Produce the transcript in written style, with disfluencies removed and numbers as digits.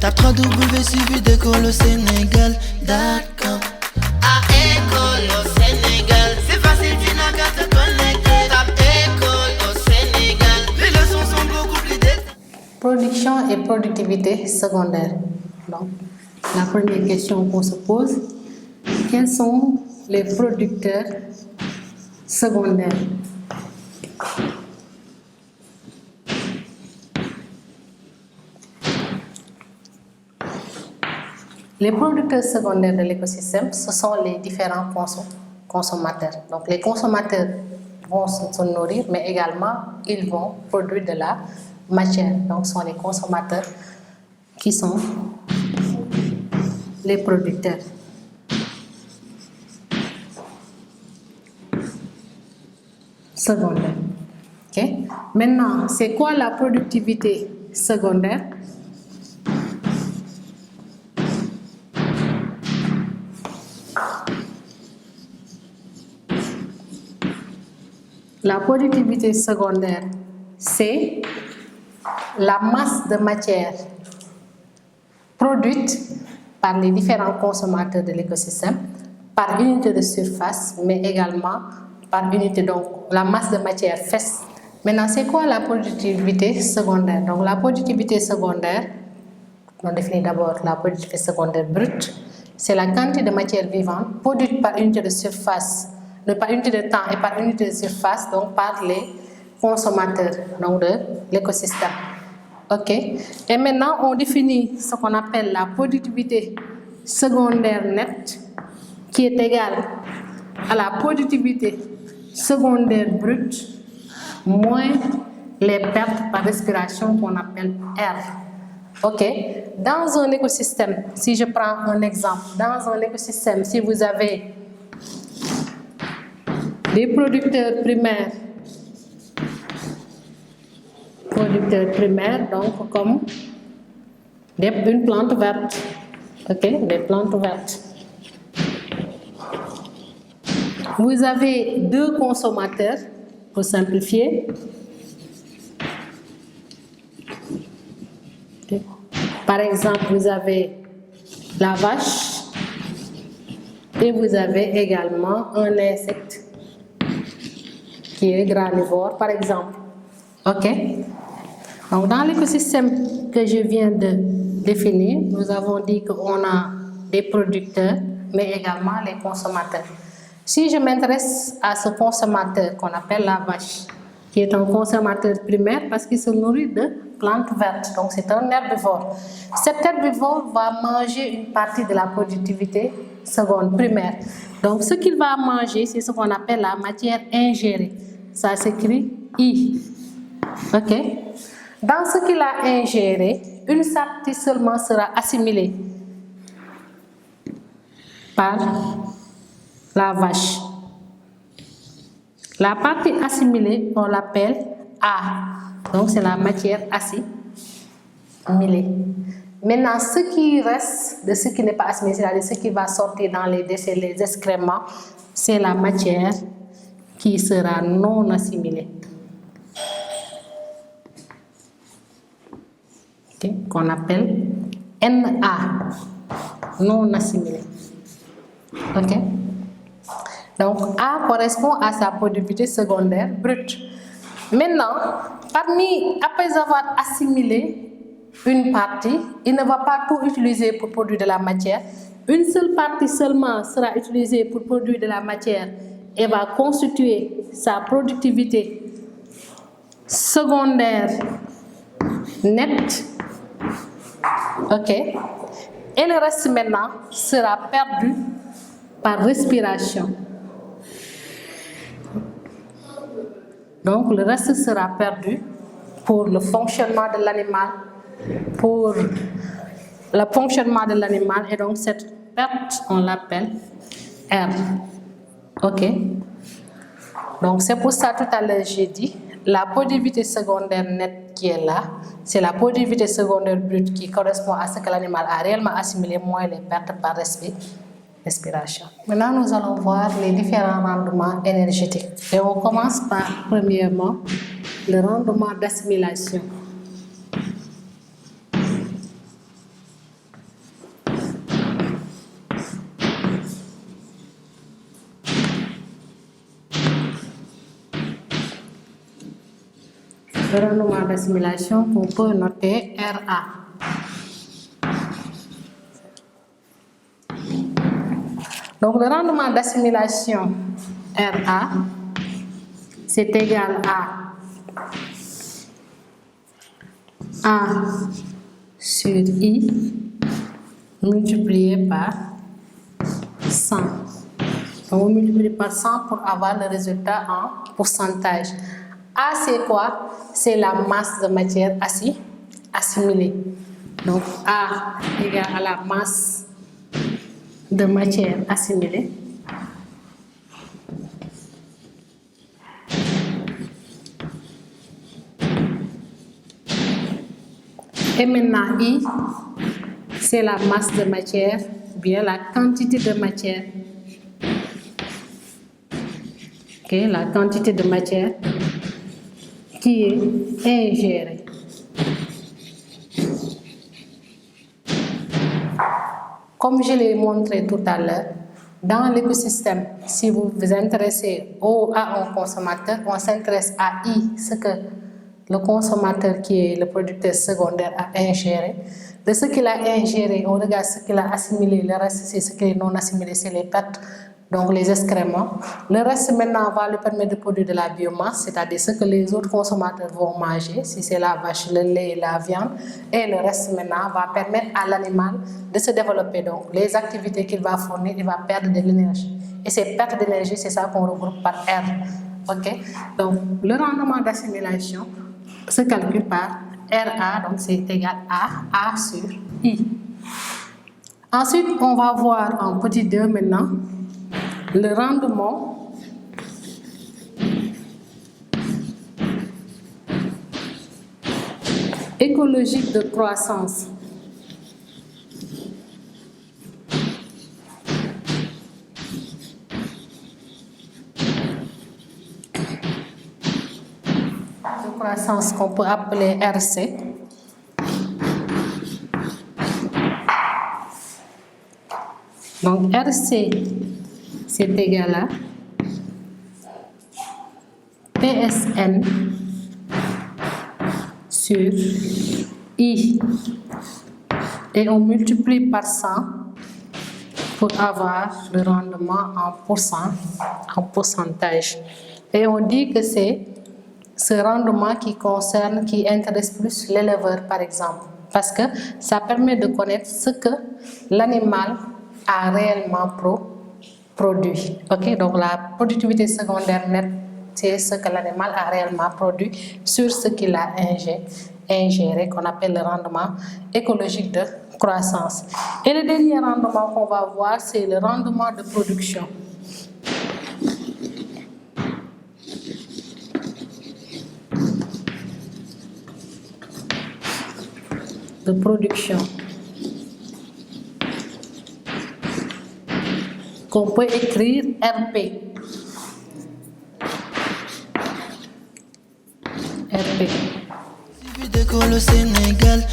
Tape 3W suivi d'école au Sénégal. D'accord. À école au Sénégal, c'est facile, tu n'as qu'à te connecter. Tape école au Sénégal, les leçons sont beaucoup plus détaillées. Production et productivité secondaire. Donc, la première question qu'on se pose, quels sont les producteurs secondaires? Les producteurs secondaires de l'écosystème, ce sont les différents consommateurs. Donc les consommateurs vont se nourrir, mais également ils vont produire de la matière. Donc ce sont les consommateurs qui sont les producteurs. Secondaire. Okay. Maintenant, c'est quoi la productivité secondaire? La productivité secondaire, c'est la masse de matière produite par les différents consommateurs de l'écosystème par unité de surface, mais également par unité, donc la masse de matière faite. Maintenant, c'est quoi la productivité secondaire? Donc la productivité secondaire, on définit d'abord la productivité secondaire brute, c'est la quantité de matière vivante produite par unité de surface, par unité de temps et par unité de surface, donc par les consommateurs donc de l'écosystème. Ok. Et maintenant, on définit ce qu'on appelle la productivité secondaire nette, qui est égale à la productivité secondaire brute moins les pertes par respiration qu'on appelle R. Ok. Dans un écosystème, si je prends un exemple, dans un écosystème, si vous avez des producteurs primaires, donc comme une plante verte, ok, des plantes vertes. Vous avez deux consommateurs, pour simplifier. Okay. Par exemple, vous avez la vache et vous avez également un insecte qui est granivore, par exemple. Ok. Donc, dans l'écosystème que je viens de définir, nous avons dit qu'on a des producteurs, mais également les consommateurs. Si je m'intéresse à ce consommateur qu'on appelle la vache, qui est un consommateur primaire parce qu'il se nourrit de plantes vertes, donc c'est un herbivore. Cet herbivore va manger une partie de la productivité secondaire primaire. Donc, ce qu'il va manger, c'est ce qu'on appelle la matière ingérée. Ça s'écrit I. Ok. Dans ce qu'il a ingéré, une partie seulement sera assimilée par la vache. La partie assimilée, on l'appelle A. Donc c'est la matière assimilée. Maintenant, ce qui reste de ce qui n'est pas assimilé, c'est-à-dire ce qui va sortir dans les déchets, les excréments, c'est la matière qui sera non assimilée. Okay, qu'on appelle NA, non assimilé. Ok. Donc A correspond à sa productivité secondaire brute. Maintenant, après avoir assimilé une partie, il ne va pas tout utiliser pour produire de la matière. Une seule partie seulement sera utilisée pour produire de la matière et va constituer sa productivité secondaire nette. Ok. Et le reste maintenant sera perdu par respiration. Donc le reste sera perdu pour le fonctionnement de l'animal, et donc cette perte on l'appelle R. Ok. Donc c'est pour ça tout à l'heure j'ai dit la productivité secondaire nette qui est là, c'est la productivité secondaire brute qui correspond à ce que l'animal a réellement assimilé moins les pertes par respiration. Maintenant, nous allons voir les différents rendements énergétiques. Et on commence par, premièrement, le rendement d'assimilation. Le rendement d'assimilation qu'on peut noter RA. Donc le rendement d'assimilation RA, c'est égal à A sur I multiplié par 100. Donc on multiplie par 100 pour avoir le résultat en pourcentage. A c'est quoi? C'est la masse de matière assimilée. Donc A égale à la masse de matière assimilée. Et maintenant I, c'est la masse de matière, bien la quantité de matière. Ok, la quantité de matière qui est ingérée. Comme je l'ai montré tout à l'heure, dans l'écosystème, si vous vous intéressez à un consommateur, on s'intéresse à I, ce que le consommateur qui est le producteur secondaire a ingéré. De ce qu'il a ingéré, on regarde ce qu'il a assimilé, le reste c'est ce qui est non assimilé, c'est les pertes, donc les excréments. Le reste maintenant va lui permettre de produire de la biomasse, c'est-à-dire ce que les autres consommateurs vont manger, si c'est la vache, le lait, la viande, et le reste maintenant va permettre à l'animal de se développer. Donc les activités qu'il va fournir, il va perdre de l'énergie. Et ces pertes d'énergie, c'est ça qu'on regroupe par R. Ok? Donc le rendement d'assimilation se calcule par RA, donc c'est égal à A sur I. Ensuite, on va voir en petit 2 maintenant le rendement écologique de croissance. Croissance qu'on peut appeler RC. Donc RC, c'est égal à PSN sur I. Et on multiplie par 100 pour avoir le rendement en pourcentage. Et on dit que c'est ce rendement qui intéresse plus l'éleveur, par exemple, parce que ça permet de connaître ce que l'animal a réellement produit. Ok, donc la productivité secondaire nette, c'est ce que l'animal a réellement produit sur ce qu'il a ingéré, qu'on appelle le rendement écologique de croissance. Et le dernier rendement qu'on va voir, c'est le rendement de production. Qu'on peut écrire RP. Suivi d'école au Sénégal,